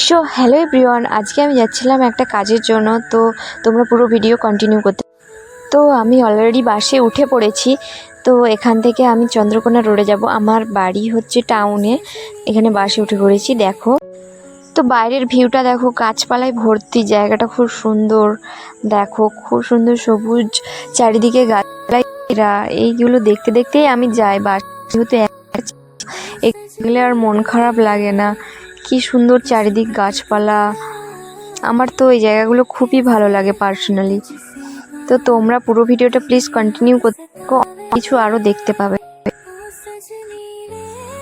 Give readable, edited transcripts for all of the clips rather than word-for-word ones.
So hello everyone, আজকে আমি যাচ্ছিলাম একটা কাজের জন্য। তো তোমরা পুরো ভিডিও কন্টিনিউ করতে। তো আমি অলরেডি বাসে উঠে পড়েছি। তো এখান থেকে আমি চন্দ্রকোনা রোডে যাব। আমার বাড়ি হচ্ছে টাউনে। এখানে বাসে উঠে পড়েছি। দেখো তো বাইরের ভিউটা দেখো, গাছপালায় ভর্তি, জায়গাটা খুব সুন্দর। দেখো খুব সুন্দর সবুজ চারিদিকে গাছপালা। এইগুলো দেখতে দেখতেই আমি যাই বাস। যেহেতু এগুলো আর মন খারাপ লাগে না। কি সুন্দর চারিদিক গাছপালা। আমার তো এই জায়গাগুলো খুবই ভালো লাগে পার্সোনালি। তো তোমরা পুরো ভিডিওটা প্লিজ কন্টিনিউ করতে থাকো, কিছু আরও দেখতে পাবে।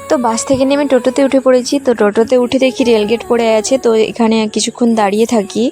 তো বাস থেকে নেমে টোটোতে উঠে পড়েছি। তো টোটোতে উঠে দেখি রেলগেট পড়ে আছে। তো এখানে কিছুক্ষণ দাঁড়িয়ে থাকি।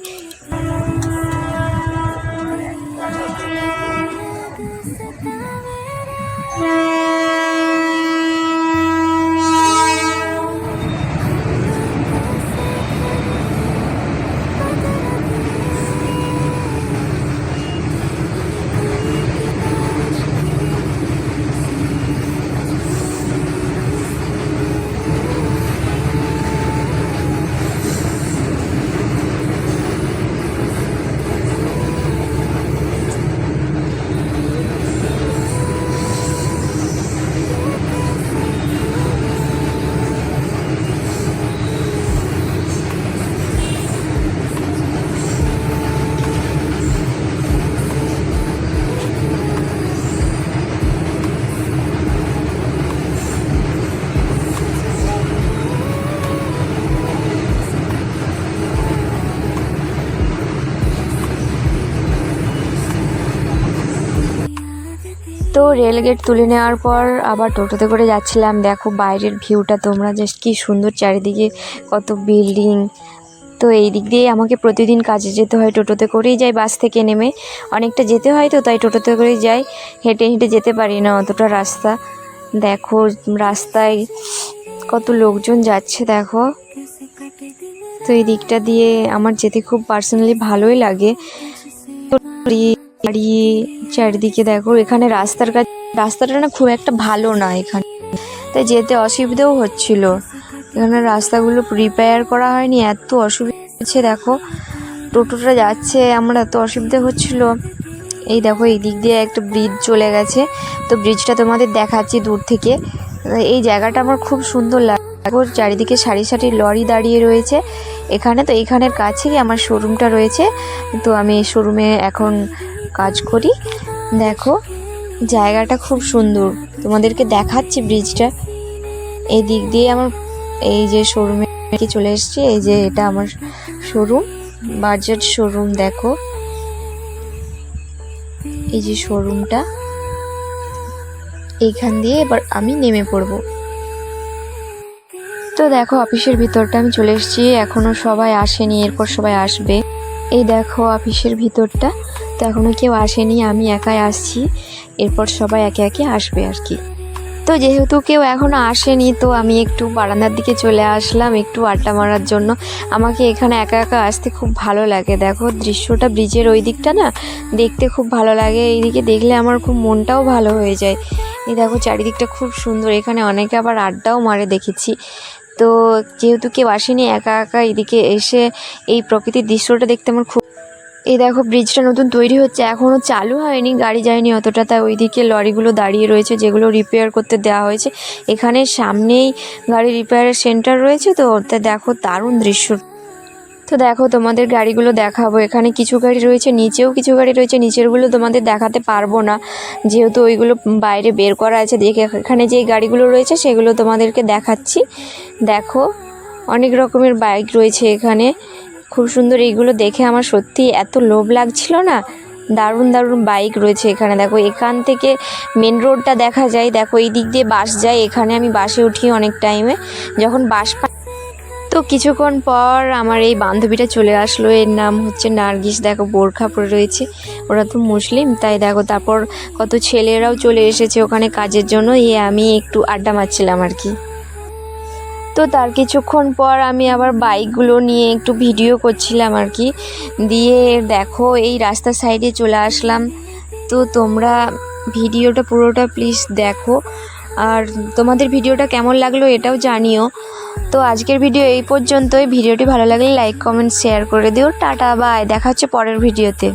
তো রেলগেট তুলে নেওয়ার পর আবার টোটোতে করে যাচ্ছিলাম। দেখো বাইরের ভিউটা তোমরা, জাস্ট কি সুন্দর চারিদিকে কত বিল্ডিং। তো এই দিক দিয়ে আমাকে প্রতিদিন কাজে যেতে হয়, টোটোতে করেই যাই। বাস থেকে নেমে অনেকটা যেতে হয়, তো তাই টোটোতে করেই যাই। হেঁটে হেঁটে যেতে পারি না অতটা রাস্তা। দেখো রাস্তায় কত লোকজন যাচ্ছে দেখো। তো এই দিকটা দিয়ে আমার যেতে খুব পার্সোনালি ভালোই লাগে। দাঁড়িয়ে চারিদিকে দেখো, এখানে রাস্তাটা না খুব একটা ভালো না এখানে, তাই যেতে অসুবিধাও হচ্ছিল। এখানে রাস্তাগুলো রিপেয়ার করা হয়নি, এত অসুবিধা হচ্ছে। দেখো টোটোটা যাচ্ছে, আমার এত অসুবিধা হচ্ছিল। এই দেখো এই দিক দিয়ে একটা ব্রিজ চলে গেছে। তো ব্রিজটা তোমাদের দেখাচ্ছি দূর থেকে। এই জায়গাটা আমার খুব সুন্দর লাগে। চারিদিকে সারি সারি লরি দাঁড়িয়ে রয়েছে এখানে। তো এইখানের কাছেই আমার শোরুমটা রয়েছে। তো আমি এই শোরুমে এখন কাজ করি। দেখো জায়গাটা খুব সুন্দর, তোমাদেরকে দেখাচ্ছি ব্রিজটা। এই দিক দিয়ে আমার এই যে শোরুমে চলে এসেছি। এই যে এটা আমার শোরুম, বাজাজ শোরুম। দেখো এই যে শোরুমটা, এইখান দিয়ে এবার আমি নেমে পড়বো। তো দেখো অফিসের ভিতরটা আমি চলে এসেছি, এখনো সবাই আসেনি, এরপর সবাই আসবে। এই দেখো অফিসের ভিতরটা, তো এখনো কেউ আসেনি, আমি একাই আসছি। এরপর সবাই একে একে আসবে আর কি। তো যেহেতু কেউ এখনো আসেনি, তো আমি একটু বারান্দার দিকে চলে আসলাম একটু আড্ডা মারার জন্য। আমাকে এখানে একা একা আসতে খুব ভালো লাগে। দেখো দৃশ্যটা, ব্রিজের ওই দিকটা না দেখতে খুব ভালো লাগে। এইদিকে দেখলে আমার খুব মনটাও ভালো হয়ে যায়। এই দেখো চারিদিকটা খুব সুন্দর, এখানে অনেকে আবার আড্ডাও মারে দেখেছি। তো যেহেতু কেউ আসেনি, একা একা এদিকে এসে এই প্রকৃতির দৃশ্যটা দেখতে আমার খুব। এই দেখো ব্রিজটা নতুন তৈরি হচ্ছে, এখনও চালু হয়নি, গাড়ি যায়নি অতটা, তাই ওইদিকে লরিগুলো দাঁড়িয়ে রয়েছে যেগুলো রিপেয়ার করতে দেওয়া হয়েছে। এখানে সামনেই গাড়ি রিপেয়ারের সেন্টার রয়েছে। তো ওতে দেখো দারুণ দৃশ্য। তো দেখো তোমাদের গাড়িগুলো দেখাবো। এখানে কিছু গাড়ি রয়েছে, নিচেও কিছু গাড়ি রয়েছে। নিচেরগুলো তোমাদের দেখাতে পারবো না, যেহেতু ওইগুলো বাইরে বের করা আছে। দেখে এখানে যে গাড়িগুলো রয়েছে সেগুলো তোমাদেরকে দেখাচ্ছি। দেখো অনেক রকমের বাইক রয়েছে এখানে, খুব সুন্দর। এইগুলো দেখে আমার সত্যি এত লোভ লাগছিল না, দারুণ দারুণ বাইক রয়েছে এখানে। দেখো এখান থেকে মেন রোডটা দেখা যায়। দেখো এই দিক দিয়ে বাস যায়, এখানে আমি বাসে উঠি অনেক টাইমে যখন বাস পাই। তো কিছুক্ষণ পর আমার এই বান্ধবীটা চলে আসলো, এর নাম হচ্ছে নার্গিস। দেখো বোরখা পরে রয়েছে, ওরা তো মুসলিম, তাই দেখো। তারপর কত ছেলেরাও চলে এসেছে ওখানে কাজের জন্য। আমি একটু আড্ডা মারছিলাম আর কি। তো তার কিছুক্ষণ পর আমি আবার বাইকগুলো নিয়ে একটু ভিডিও করছিলাম আর কি। দিয়ে দেখো এই রাস্তার সাইডে চলে আসলাম। তো তোমরা ভিডিওটা পুরোটা প্লিজ দেখো, আর তোমাদের ভিডিওটা কেমন লাগলো এটাও জানিও। তো আজকের ভিডিও এই পর্যন্তই। ভিডিওটি ভালো লাগলে লাইক কমেন্ট শেয়ার করে দিও। টাটা বাই, দেখা হচ্ছে পরের ভিডিওতে।